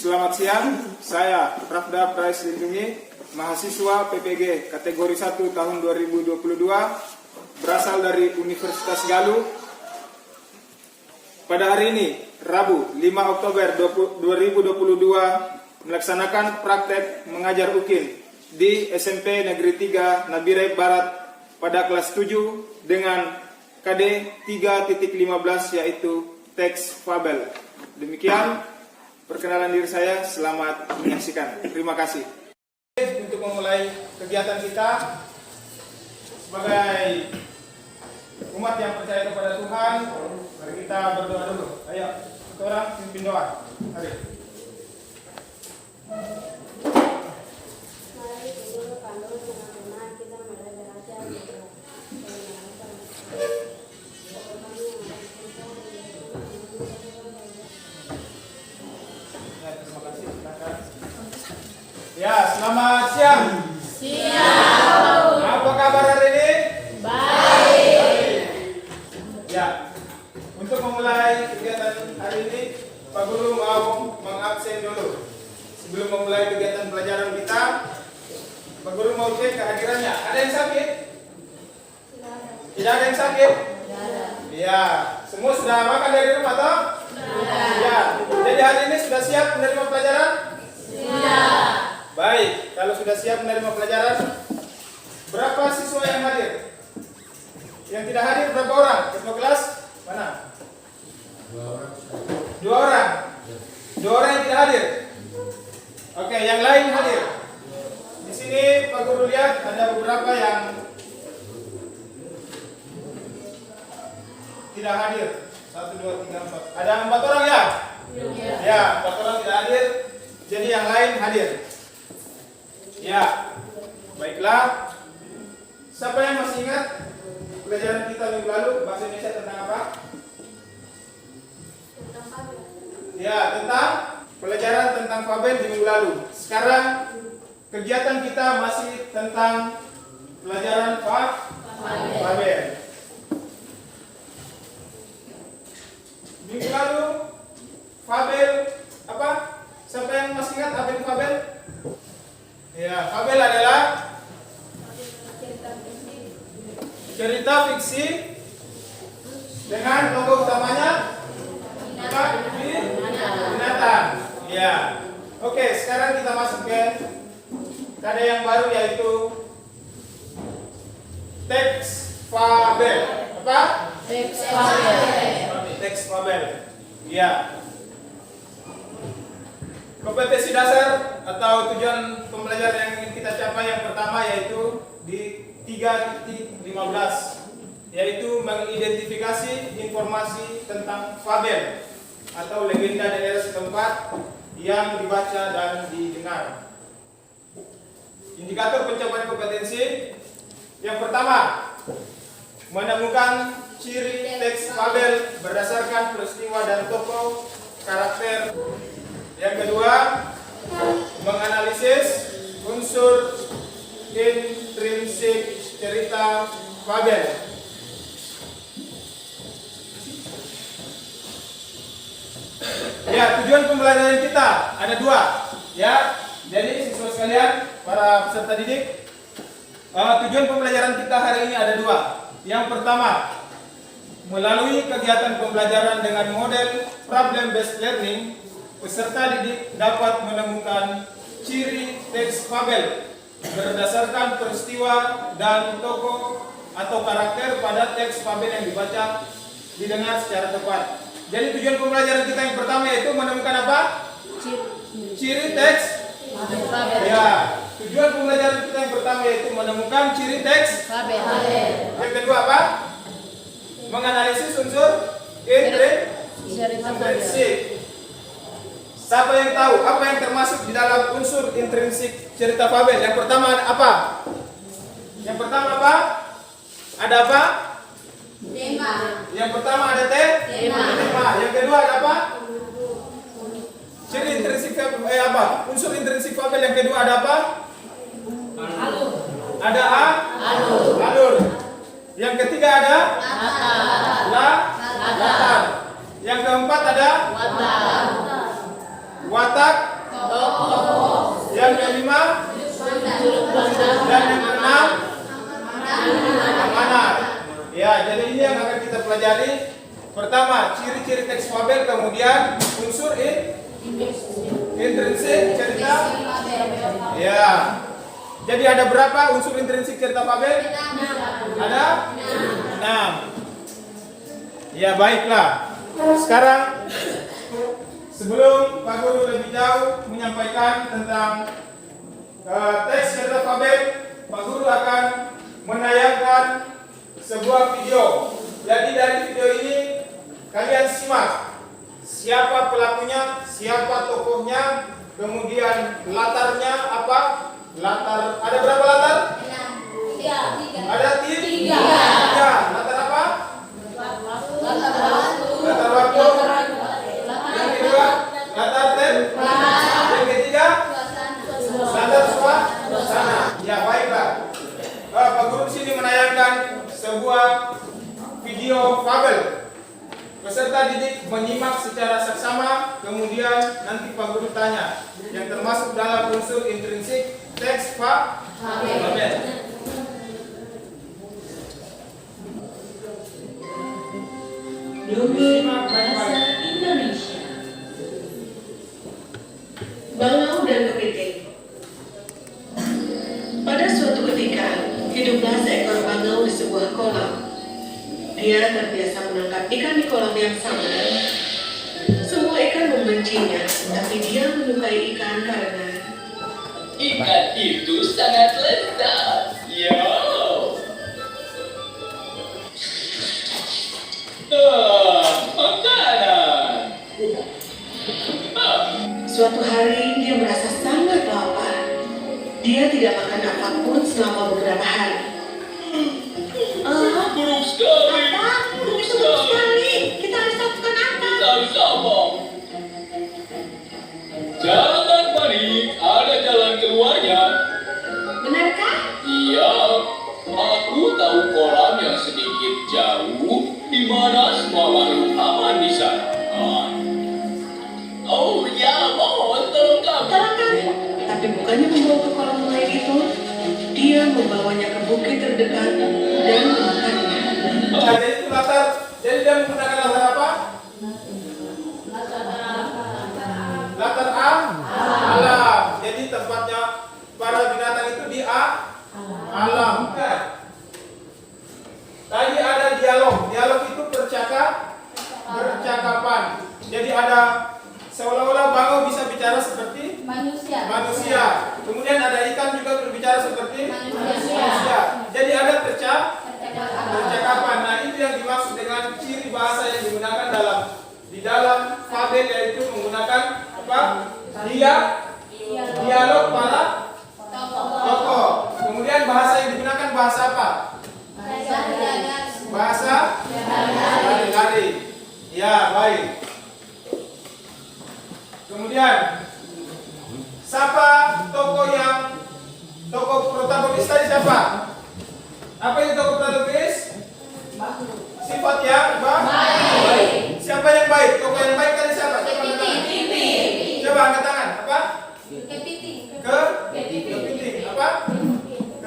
Selamat siang, saya Rafda Prais Lindungi, mahasiswa PPG kategori 1 tahun 2022, berasal dari Universitas Galuh. Pada hari ini, Rabu 5 Oktober 2022, melaksanakan praktek mengajar UKIN di SMP Negeri 3 Nabirai Barat pada kelas 7 dengan KD 3.15 yaitu teks fabel. Demikian perkenalan diri saya, selamat menyaksikan. Terima kasih. Untuk memulai kegiatan kita sebagai umat yang percaya kepada Tuhan, mari kita berdoa dulu. Ayo, kita orang pimpin doa. Mari. Ya, selamat siang. Siang. Apa kabar hari ini? Baik. Ya, untuk memulai kegiatan hari ini, Pak Guru mau mengabsen dulu. Sebelum memulai kegiatan pelajaran kita, Pak Guru mau cek kehadirannya. Ada yang sakit? Tidak ada yang sakit? Tidak ada. Ya, semua sudah makan dari rumah toh? Sudah. Ya, jadi hari ini sudah siap menerima pelajaran? Siap. Baik, kalau sudah siap menerima pelajaran, berapa siswa yang hadir? Yang tidak hadir berapa orang? Ketua kelas mana? 2 orang. 2 orang. 2 orang yang tidak hadir. Oke, yang lain hadir. Di sini Pak Guru lihat ada beberapa yang tidak hadir. 1, 2, 3, 4. Ada 4 orang ya? Ya, 4 orang tidak hadir. Jadi yang lain hadir. Ya, baiklah. Siapa yang masih ingat pelajaran kita minggu lalu bahasa Indonesia tentang apa? Ya, tentang pelajaran tentang fabel di minggu lalu. Sekarang kegiatan kita masih tentang pelajaran fabel. Minggu lalu fabel apa? Siapa yang masih ingat apa itu fabel? Ya, fabel adalah cerita fiksi dengan tokoh utamanya binatang. Ya. Oke, sekarang kita masuk ke kade yang baru yaitu teks fabel. Apa? Teks fabel. Teks fabel. Ya. Kompetensi dasar atau tujuan pembelajaran yang ingin kita capai yang pertama yaitu di 3.15, yaitu mengidentifikasi informasi tentang fabel atau legenda daerah setempat yang dibaca dan didengar. Indikator pencapaian kompetensi yang pertama, menemukan ciri teks fabel berdasarkan peristiwa dan tokoh karakter. Yang kedua, menganalisis unsur intrinsik cerita fabel. Ya, tujuan pembelajaran kita ada 2. Ya, jadi siswa sekalian, para peserta didik, tujuan pembelajaran kita hari ini ada 2. Yang pertama, melalui kegiatan pembelajaran dengan model problem based learning, peserta didik dapat menemukan ciri teks fabel berdasarkan peristiwa dan tokoh atau karakter pada teks fabel yang dibaca didengar secara tepat. Jadi tujuan pembelajaran kita yang pertama yaitu menemukan apa? Ciri teks fabel. Ya, tujuan pembelajaran kita yang pertama yaitu menemukan ciri teks fabel. Yang kedua apa? Menganalisis unsur intrinsik. Siapa yang tahu apa yang termasuk di dalam unsur intrinsik cerita fabel? Yang pertama apa? Yang pertama apa? Ada apa? Tema. Yang pertama ada tema. Yang kedua ada apa? Ciri intrinsik apa? Unsur intrinsik fabel yang kedua ada apa? Alur. Ada alur. Yang ketiga ada latar. Yang keempat ada watak. Yang kelima, dan yang keenam, amanat. Ya, jadi ini yang akan kita pelajari. Pertama, ciri-ciri teks fabel, kemudian unsur intrinsik cerita. Ya. Jadi ada berapa unsur intrinsik cerita fabel? Ada 6. Ya, baiklah. Sekarang sebelum Pak Guru lebih jauh menyampaikan tentang teks cerita fabel, Pak Guru akan menayangkan sebuah video. Jadi dari video ini kalian simak siapa pelakunya, siapa tokohnya, kemudian latarnya apa? Latar, ada berapa latar? 3. Ada 3. Latar apa? Latar waktu. Yang kedua, latar tempat. Yang ketiga, latar suasana. Ya, baiklah. Pak Guru di sini menayangkan sebuah video fabel. Peserta didik menyimak secara seksama, kemudian nanti Pak Guru tanya yang termasuk dalam unsur intrinsik teks fabel. Dongeng bahasa Indonesia. Bangau dan Kepiting. Pada suatu ketika, hiduplah seekor bangau di sebuah kolam. Dia terbiasa menangkap ikan di kolam yang sama. Semua ikan membencinya, tapi dia menyukai ikan karena ikan itu sangat lezat. Yo. Makanan. suatu hari dia merasa sangat lapar. Dia tidak makan apapun selama beberapa hari. Buruk sekali. Buruk sekali. Kita harus lakukan apa? Kita harus apa? Jangan panik, ada jalan keluarnya. Benarkah? Iya, aku tahu kolam yang sedikit jauh, di mana semua makhluk aman di sana. Oh ya, mohon tolong kami. Tolong kami. Tapi bukannya membawa ke kolam lain itu, dia membawanya ke bukit terdekat dan memakannya. Jadi itu latar. Jadi dia menggunakan latar apa? Latar alam. Jadi tempatnya para binatang itu di alam. Kan? Tadi ada dialog. Dialog itu percakapan. Jadi ada seolah-olah bangau bisa bicara seperti manusia. Kemudian ada ikan juga berbicara seperti manusia. Jadi ada percakapan. Nah, itu yang dimaksud dengan ciri bahasa yang digunakan di dalam fabel, yaitu menggunakan apa? Dialog para tokoh. Kemudian bahasa yang digunakan bahasa apa? Bahasa lari-lari. Ya, baik. Kemudian siapa tokoh protagonis tadi siapa? Apa itu tokoh protagonis? Sifat yang baik. Siapa yang baik? Tokoh yang baik tadi siapa? Coba angkat tangan. Apa? Kepiting. Apa?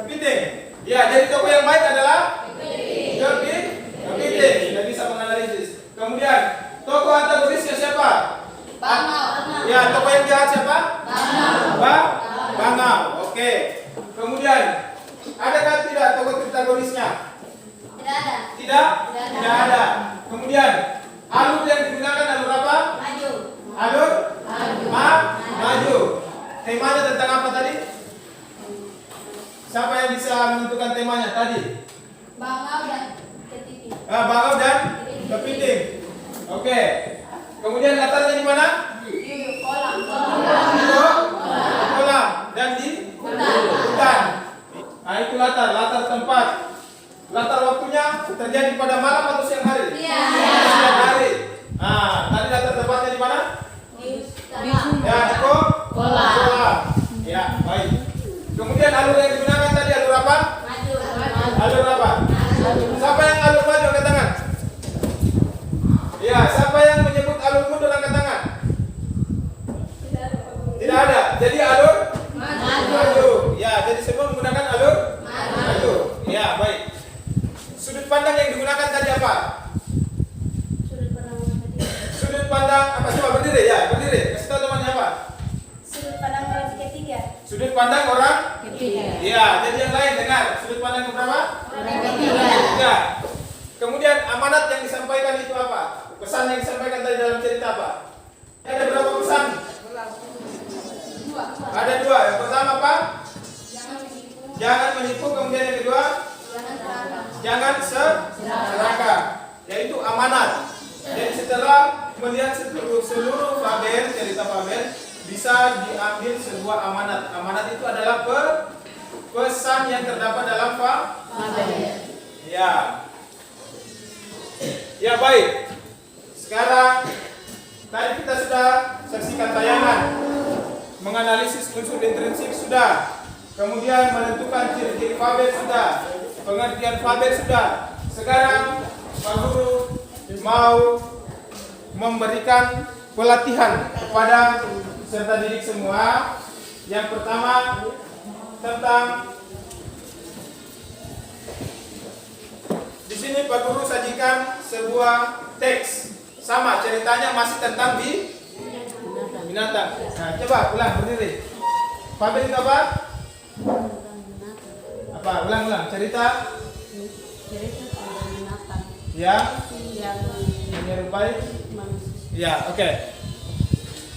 Kepiting. Ya, jadi tokoh yang baik adalah kepiting. Tidak bisa menganalisis. Kemudian tokoh antagonisnya siapa? Ya, tokoh yang jahat siapa? Bangau. Oke. Kemudian adakah tidak tokoh protagonisnya? Tidak ada. Kemudian alur yang digunakan alur apa? Alur maju. Temanya tentang apa tadi? Siapa yang bisa menentukan temanya tadi? Bangau dan kepiting. Oke. Kemudian latarnya di mana? Kolam dan di hutan. Nah, itu latar tempat. Latar waktunya terjadi pada malam atau siang hari? Siang hari. Nah, tadi latar tempatnya di mana? Ya, di kolam. Ya, baik. Kemudian alur yang digunakan tadi alur apa? Alur apa? Siapa yang alur maju angkat tangan? Ya, siapa yang menyebut alur mundur angkat tangan? Tidak ada. pandang orang ketiga. Iya, jadi yang lain dengar. Sudut pandang yang berapa? Orang ketiga. Kemudian amanat yang disampaikan itu apa? Pesan yang disampaikan tadi dalam cerita apa? Ada berapa pesan? Ada dua. Yang pertama apa? Jangan menipu. Kemudian yang kedua? Jangan serakah. Yaitu amanat. Jadi setelah melihat seluruh fabel, cerita fabel, bisa diambil sebuah amanat. Amanat itu adalah pesan yang terdapat dalam fabel. Ya. Ya, baik. Sekarang tadi kita sudah saksikan tayangan menganalisis unsur intrinsik sudah. Kemudian menentukan ciri-ciri fabel sudah. Pengertian fabel sudah. Sekarang Pak Guru mau memberikan pelatihan kepada peserta didik semua. Yang pertama tentang di sini Pak Guru sajikan sebuah teks. Sama ceritanya masih tentang binatang. Nah, coba ulang berdiri. Fabel itu apa? Apa? Ulang. Cerita tentang binatang. Yang menyerupai manusia. Ya, oke.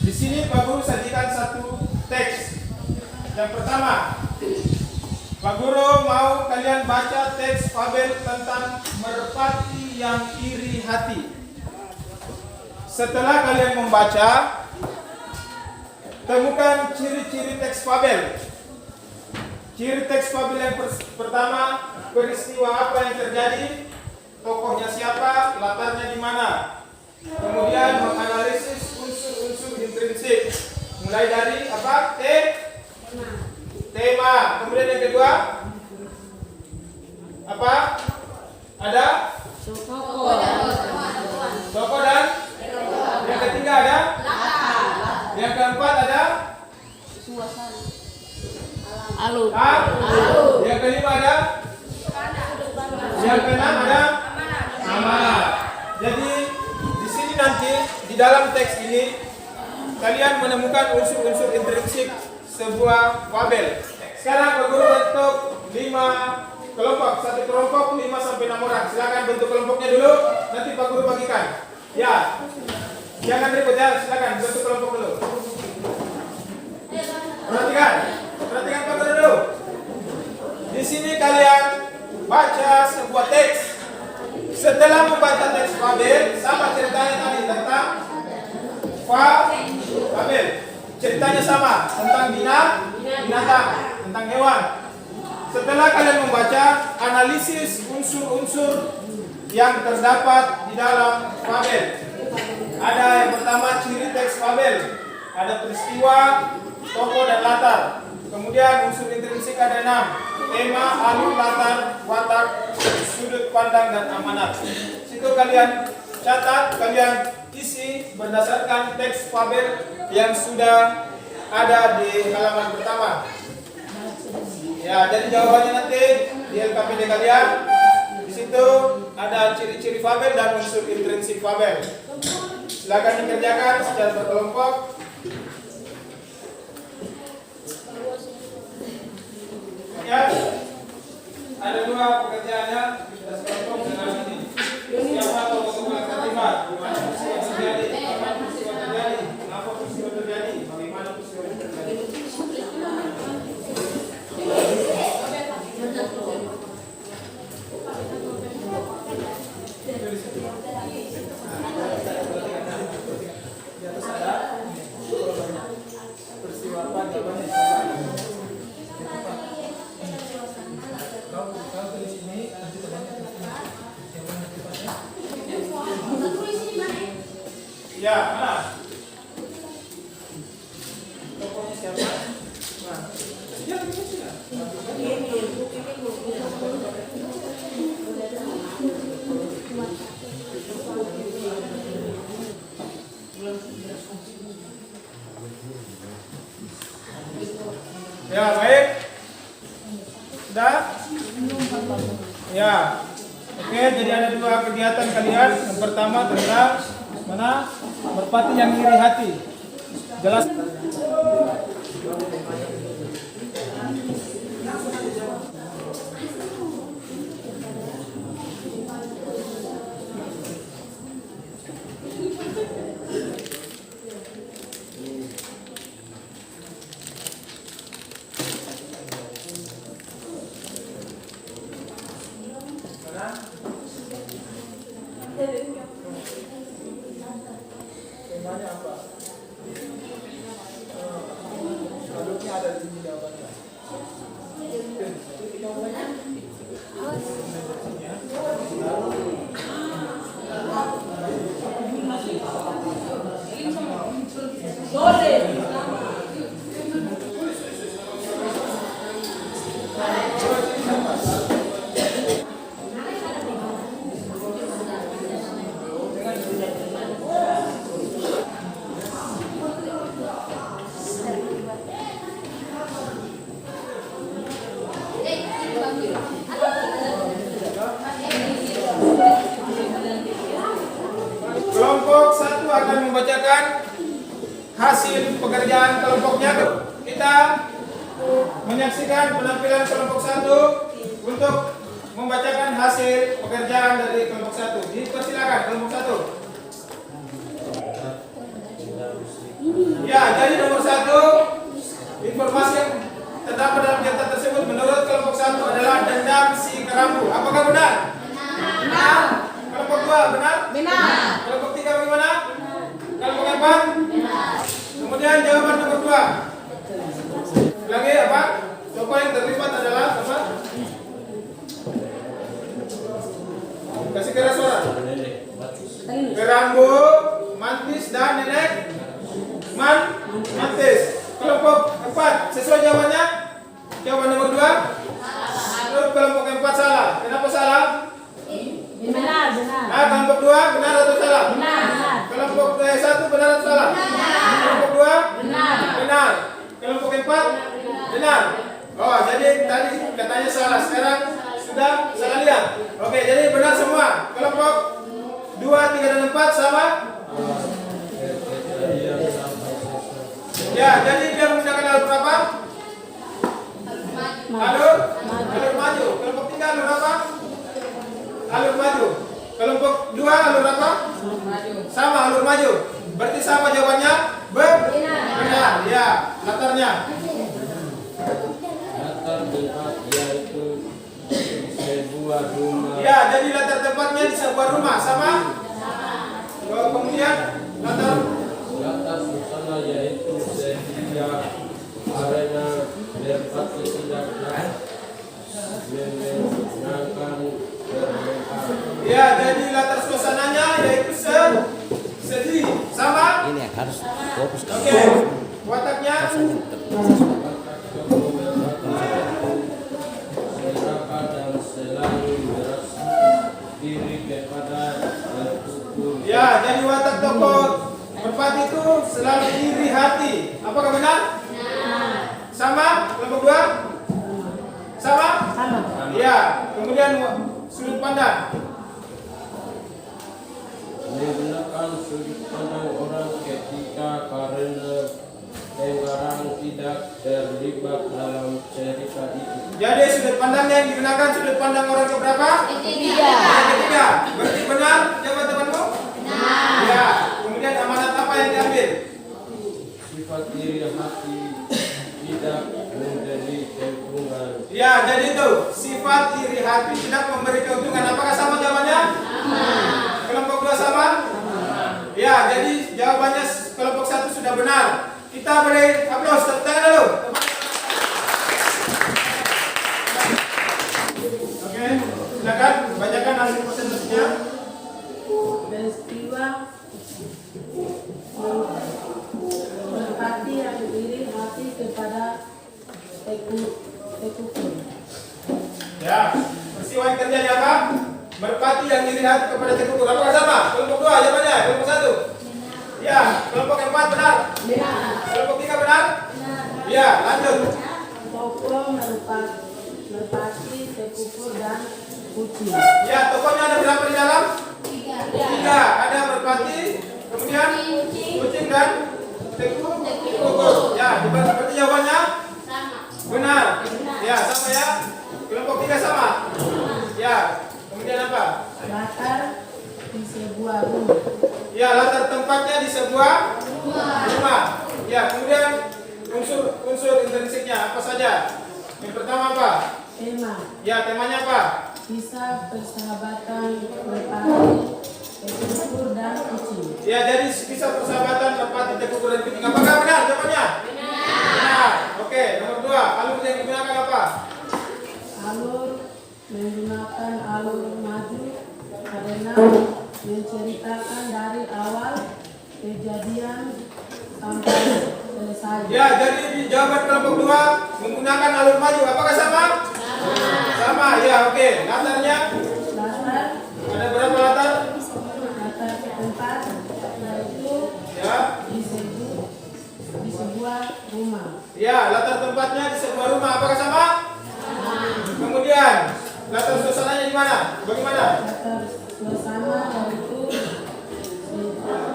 Di sini Pak Guru sajikan satu teks. Yang pertama, Pak Guru mau kalian baca teks fabel tentang merpati yang iri hati. Setelah kalian membaca, temukan ciri-ciri teks fabel. Ciri teks fabel yang pertama, peristiwa apa yang terjadi, tokohnya siapa, latarnya di mana. Kemudian menganalisis unsur-unsur intrinsik. Mulai dari apa? Tema. Kemudian yang kedua, apa? Ada tokoh dan yang ketiga ada yang keempat ada alur. Yang kelima ada yang keenam ada amanat. Jadi di sini nanti di dalam teks ini kalian menemukan unsur-unsur intrinsik sebuah fabel. Sekarang Pak Guru bentuk 5 kelompok. Satu kelompok 5 sampai 6 orang. Silakan bentuk kelompoknya dulu. Nanti Pak Guru bagikan. Ya. Jangan ribut ya. Silakan bentuk kelompok dulu. Perhatikan Pak Guru dulu. Di sini kalian baca sebuah teks. Setelah membaca teks fabel, sama ceritanya tadi tentang fabel. Ceritanya sama tentang binatang, tentang hewan. Setelah kalian membaca, analisis unsur-unsur yang terdapat di dalam fabel. Ada yang pertama ciri teks fabel, ada peristiwa, tokoh dan latar. Kemudian unsur intrinsik ada 6, tema, alur, latar, watak, sudut pandang dan amanat. Situ kalian catat, kalian isi berdasarkan teks fabel yang sudah ada di halaman pertama. Ya, jadi jawabannya nanti di LKPD kalian. Di situ ada ciri-ciri fabel dan unsur intrinsik fabel. Silakan dikerjakan secara berkelompok. Ya, ada 2 pekerjaannya kita sekelompok dengan ini. Siapa tokoh yang terlibat? Bagaimana peristiwa terjadi? Kapan peristiwa terjadi? Kenapa peristiwa terjadi? Bagaimana peristiwa terjadi? Di atas ada peristiwa apa? Jawabannya kalau di sini nanti temannya di sini. Ya, mana? Tokohnya siapa? Nah, ya begini sih. Ya, baik. Sudah? Ya. Oke, jadi ada 2 kegiatan kalian. Yang pertama tentang mana? Merpati yang iri hati. Jelas. hasil pekerjaan kelompoknya. Kita menyaksikan penampilan kelompok 1 untuk membacakan hasil pekerjaan dari kelompok 1. Dipersilakan kelompok 1. Ya, jadi nomor 1, informasi yang terdapat dalam daftar tersebut menurut kelompok 1 adalah dendam si kerambu. Apakah benar? Benar. Kelompok 2 benar? Benar. Kelompok 3 bagaimana? Kelompok 4? Benar. Kemudian jawaban nomor 2. Lagi apa? Tokoh yang terlibat adalah apa? Kasih keras suara. Kerambu, mantis dan nenek mantis. Kelompok 4 sesuai jawabannya? Jawaban nomor 2? Menurut kelompok 4 salah. Kenapa salah? Benar. Nah, kelompok 2 benar atau salah? Benar. Kelompok 1 benar atau salah? Kelompok 2? Benar. Kelompok 4? Benar. Oh, jadi tadi katanya salah. Sekarang sudah salah lihat. Oke, jadi benar semua. Kelompok 2, 3 dan 4 sama? Ya, jadi dia menggunakan alur berapa? Alur maju. Kelompok 3 alur apa? Alur maju. Kelompok 2 alur apa? Sama, alur maju. Berarti sama jawabannya? Benar. Ya, latarnya. Latar tempat yaitu sebuah rumah. Ya, jadi latar tempatnya di sebuah rumah. Sama? Kemudian latar Susana yaitu sebuah arena berparti tidak menyenangkan berdoa. ya, jadi latar suasananya yaitu sedih. Sama? Ini harus fokus ke Oke. Wataknya? Serakah dan selalu merasa diri kepada bersyukur. Ya, jadi watak tokoh merpati itu selalu iri hati. Apakah benar? Sama? Kelompok 2? Sama? Ya, kemudian sudut pandang. Menggunakan sudut pandang orang ketika karena pengarang tidak terlibat dalam cerita itu. Jadi sudut pandangnya yang digunakan sudut pandang orang keberapa? Ketiga. Yang ketiga. Berarti benar jawaban temanmu? Benar. Ya, kemudian amanat apa yang diambil? Sifat iri hati tidak memberi keuntungan. Ya, jadi itu sifat iri hati tidak memberi keuntungan. Apakah sama jawabannya? Kelompok 2 sama? Ya, jadi jawabannya kelompok 1 sudah benar. Kita beri aplaus, tepuk tangan dulu. Oke, silakan bacakan hasil presentasinya. Peristiwa merpati yang iri hati kepada tekukur. Ya, peristiwa yang terjadi apa? Merpati yang iri hati kepada tekukur. Apakah sama? Kelompok 2 jawabannya, kelompok 1. Ya, kelompok 4 benar. Kelompok 3 benar. Ya, lanjut. Tokoh merpati, tekukur dan kucing. Ya, tokohnya ada berapa di dalam? 3. Ada merpati, kemudian kucing dan tekukur. Ya, berarti jawabannya benar. Ya, sama ya. Kelompok 3 sama. Ya, kemudian apa? Latar di sebuah rumah. Ya, latar tempatnya di sebuah rumah. Ya, kemudian unsur intrinsiknya apa saja? Yang pertama apa? Tema Ya, temanya apa? kisah persahabatan merpati, tekukur dan kucing. Ya, jadi kisah persahabatan merpati, tekukur dan kucing. Apakah benar jawabannya? Benar. Oke, nomor 2. Alur yang digunakan apa? Alur menggunakan alur maju karena menceritakan dari awal kejadian sampai selesai. Ya, jadi di jawaban kelompok 2 menggunakan alur maju. Apakah sama? Sama. Ya, oke. Latarnya Latar ada berapa latar? tempat yaitu Ya. di sebuah rumah. Ya, latar tempatnya di sebuah rumah. Apakah sama? Kemudian latar suasananya di mana? Bagaimana? Latar suasana yaitu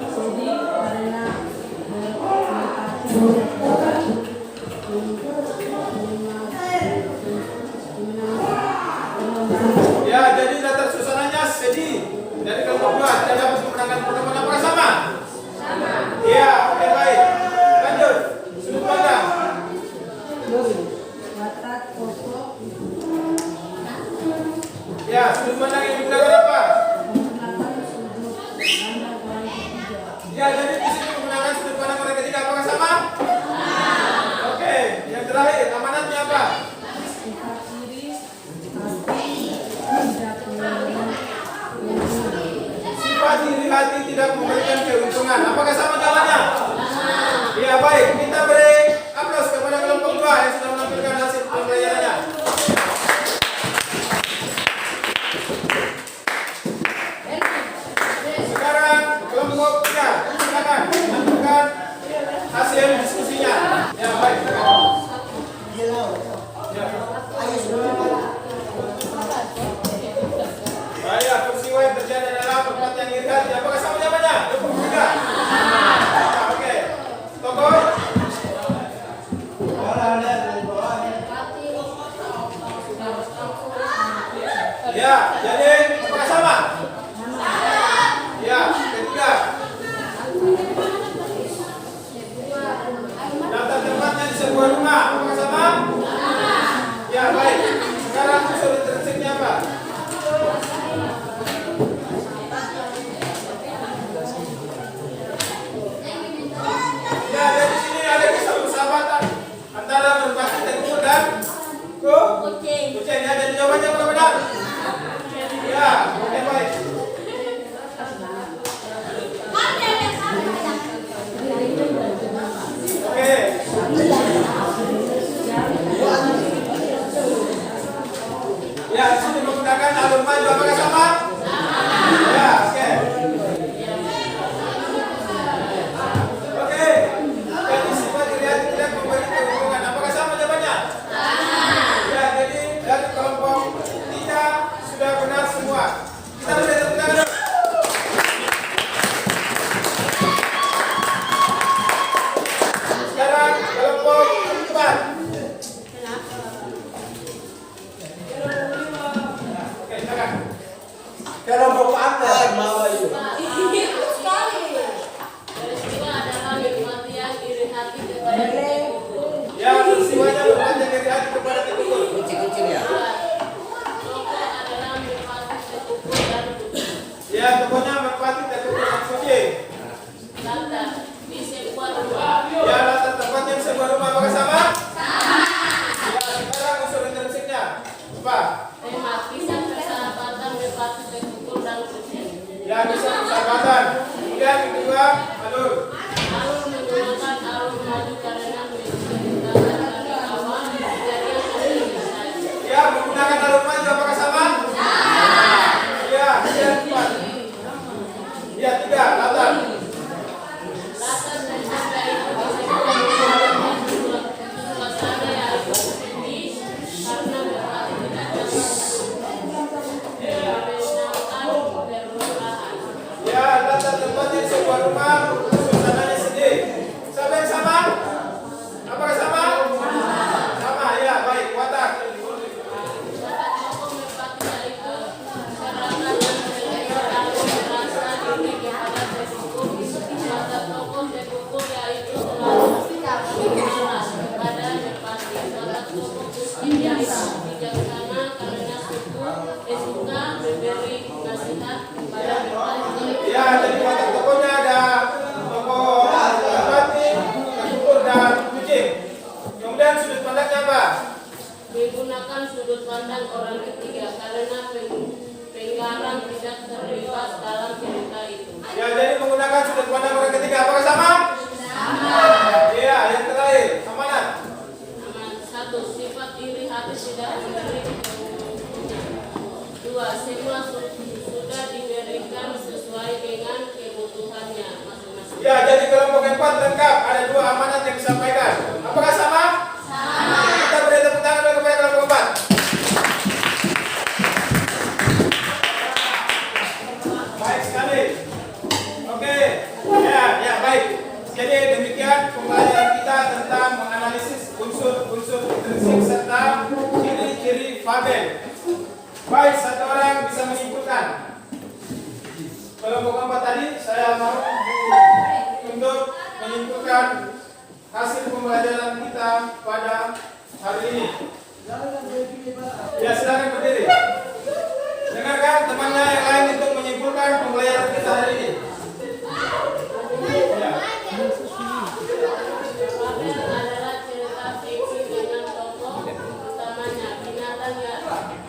sedih karena Ya, sudut pandang yang digunakan apa? Menggunakan sudut pandang orang ketiga. Ya, jadi di sini menggunakan sudut pandang orang ketiga. Apakah sama? Oke, yang terakhir amanatnya apa? Sifat iri hati tidak memberikan keuntungan. Sifat iri hati tidak memberikan keuntungan. Apakah sama jawabannya? Ya, baik. Kita beri aplaus kepada kelompok 2 yang sudah menampilkan hasil pembelajarannya. Sekarang kelompok 3, silakan menampilkan hasil diskusinya. Ya, baik. Baik, peristiwa yang terjadi adalah perhatian iri hati. Apakah sama jawabannya? Kelompok 3. Oke. Tokoh. Ya, jadi apakah sama? Ya, ketiga. Daftar tempatnya di sebuah rumah. Apakah sama? Ya, baik. Sekarang unsur intrinsiknya apa? Ya, dari sini ada kisah persahabatan antara merpati Teguh dan kucing. Ya, jadi jawabannya apa benar? Ya, oke, baik. Oke. Ya, sini menggunakan alur maju. Apakah sama? Ya, oke. Oke. Jadi sifat iri hati tidak memberi keuntungan. Apakah sama jawabannya? Ya, jadi dari kelompok 3 sudah benar semua. Kita beri tepuk tangan dulu. Sekarang kelompok 4. Oke, silakan. Kelompok apa mau itu? Ya, peristiwanya berpanjang dari hati kepada Teguh. Kecil-kecil ya. Ya, tokohnya merpati Teguh dan kucing. Ya, latar tempatnya di sebuah rumah. Apakah sama? Ya, sekarang unsur intrinsiknya apa? Ya, bisa persahabatan. Kemudian yang kedua, alur. Ya, menggunakan alur maju. Apakah sama? Ya, yang empat. Ya, 3, latar. Ya, latar tempatnya di sebuah rumah, suasananya sedih. Siapa yang sama? Apakah sama? Sama, ya, baik. Watak. Ya, jadi watak tokohnya ada tokoh merpati, Teguh dan kucing. Kemudian sudut pandangnya apa? Menggunakan sudut pandang orang ketiga karena penggarang tidak terlibat dalam cerita itu. Ya, jadi menggunakan sudut pandang orang ketiga. Apakah sama? Sama. Iya, yang terakhir, amanat. Satu, sifat iri hati tidak memberi keuntungan. 2, semua sudah diberikan sesuai dengan kebutuhannya masing-masing. Ya, jadi kelompok 4 lengkap. Ada 2 amanat yang disampaikan. Apakah sama? Sama. Kita beri tepuk tangan dulu kepada kelompok 4. Baik sekali. Oke. Ya, baik. Jadi demikian pembelajaran kita tentang menganalisis unsur-unsur intrinsik serta ciri-ciri fabel. Baik, satu orang bisa menyimpulkan. Kelompok 4 tadi saya mau untuk menyimpulkan hasil pembelajaran kita pada hari ini. Ya, silakan berdiri. Dengarkan temannya yang lain untuk menyimpulkan pembelajaran kita hari ini. Ya. Fabel adalah cerita fiksi dengan tokoh utamanya binatang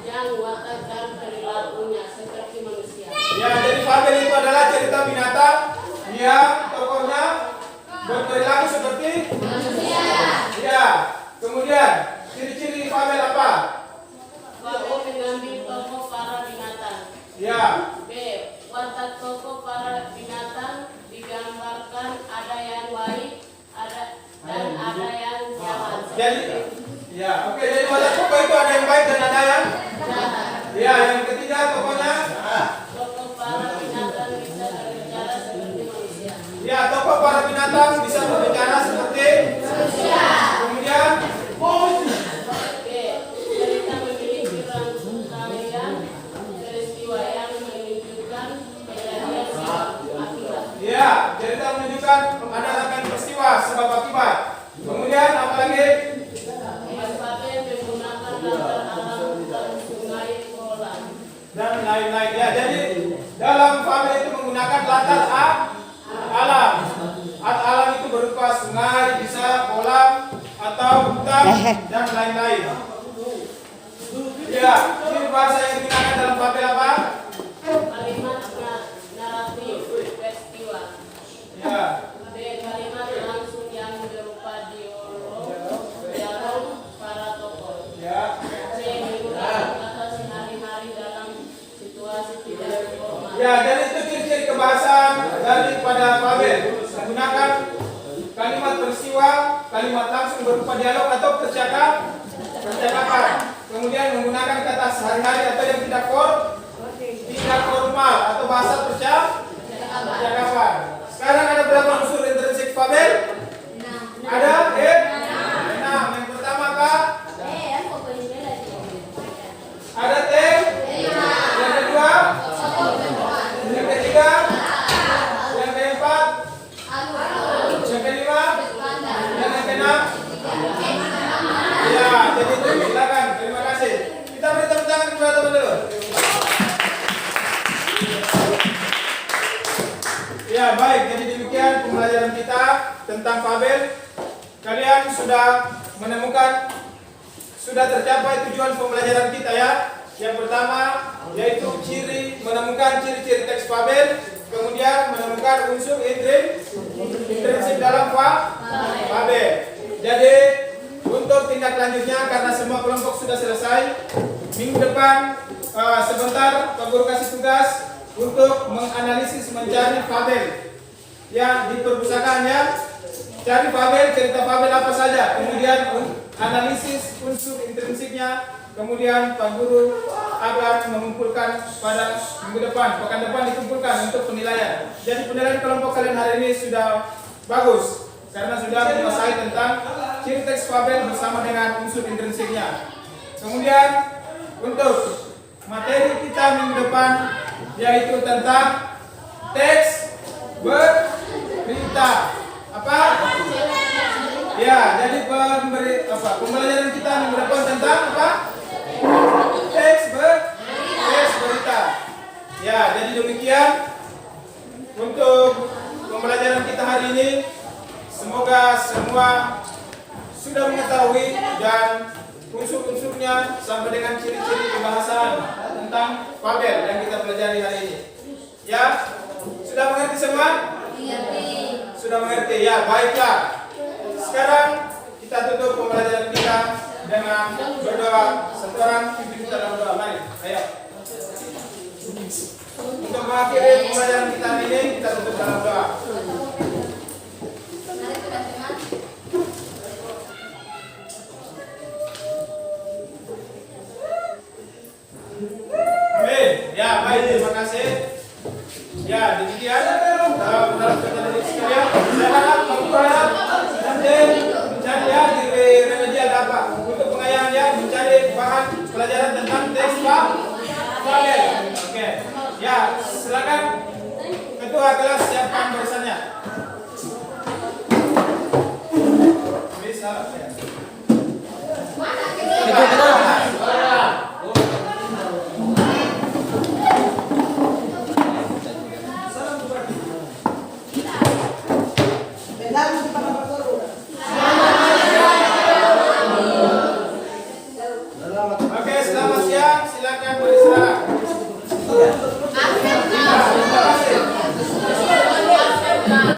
yang watak dan perilakunya seperti manusia. Ya, jadi fabel itu adalah cerita binatang yang tokohnya berperilaku seperti manusia. Ya. Kemudian ciri-ciri fabel apa? Fabel mengambil tokoh para binatang. Ya. B. Watak tokoh para binatang digambarkan ada yang baik, dan ada yang jahat. Jadi, ya, oke. Jadi watak tokoh itu ada yang baik dan ada yang Jahat. ya. Yang ketiga tokohnya, Tokoh para binatang bisa berbicara seperti manusia. ya, tokoh para binatang bisa berbicara seperti manusia. Kemudian, B. Cerita memiliki rangkaian peristiwa yang menunjukkan kejadian sebab akibat. ya, cerita menunjukkan ada rangkaian peristiwa sebab akibat. Kemudian apa lagi? Fabel menggunakan latar alam dan sungai kolam. Dan lain-lain. Ya, jadi dalam fabel itu menggunakan latar alam. Alam itu berupa sungai, bisa kolam atau hutan dan lain-lain. Ya, ciri bahasa yang digunakan dalam fabel apa? Kalimat naratif peristiwa. Ya, B. Kalimat langsung yang berupa dialog para tokoh. ya. C. Menggunakan kata sehari-hari dalam situasi tidak formal. Ya, jadi itu ciri-ciri kebahasaan daripada fabel. Menggunakan kalimat peristiwa, kalimat langsung berupa dialog atau percakapan. Kemudian menggunakan kata sehari-hari atau yang tidak formal atau bahasa percakapan. Sekarang ada berapa unsur intrinsik fabel? Ada 6. Yang pertama apa? Ada T. Yang kedua? Yang ketiga? Yang keempat? Yang kelima? Yang keenam? Ya, jadi itu silakan. Terima kasih. Kita beri tepuk tangan kepada teman dulu. Ya, baik. Jadi demikian pembelajaran kita tentang fabel. Kalian sudah menemukan, sudah tercapai tujuan pembelajaran kita ya. Yang pertama yaitu menemukan ciri-ciri teks fabel, kemudian menemukan unsur intrinsik dalam fabel. Jadi untuk tindak lanjutnya, karena semua kelompok sudah selesai, minggu depan sebentar Pak Guru kasih tugas untuk menganalisis mencari fabel ya di perpustakaan ya. Cari fabel, cerita fabel apa saja, kemudian analisis unsur intrinsiknya, kemudian Pak Guru akan mengumpulkan pada minggu depan, pekan depan dikumpulkan untuk penilaian. Jadi penilaian kelompok kalian hari ini sudah bagus karena sudah menguasai tentang ciri teks fabel bersama dengan unsur intrinsiknya. Kemudian untuk materi kita minggu depan yaitu tentang teks berita. Apa? Ya, jadi pembelajaran kita minggu depan tentang apa? Teks berita. Ya, jadi demikian untuk pembelajaran kita hari ini. Semoga semua sudah mengetahui dan unsur-unsurnya sampai dengan ciri-ciri pembahasan tentang fabel yang kita pelajari hari ini. Ya, sudah mengerti semua? Sudah mengerti ya, baiklah. Sekarang kita tutup pembelajaran kita dengan berdoa. Satu orang pimpin kita dalam doa. Mari, ayo. Untuk mengakhiri pembelajaran kita hari ini, kita tutup dalam doa. Amin. Ya, baik, terima kasih. Ya, demikian benar kata dari sekalian. Saya harap nanti mencari ya di remedial apa untuk pengayahan ya, mencari bahan pelajaran tentang teks fabel. Oke. Ya, silakan ketua kelas siapkan barisannya. Bisa. Ya. beristirahat. Iya. Terima kasih.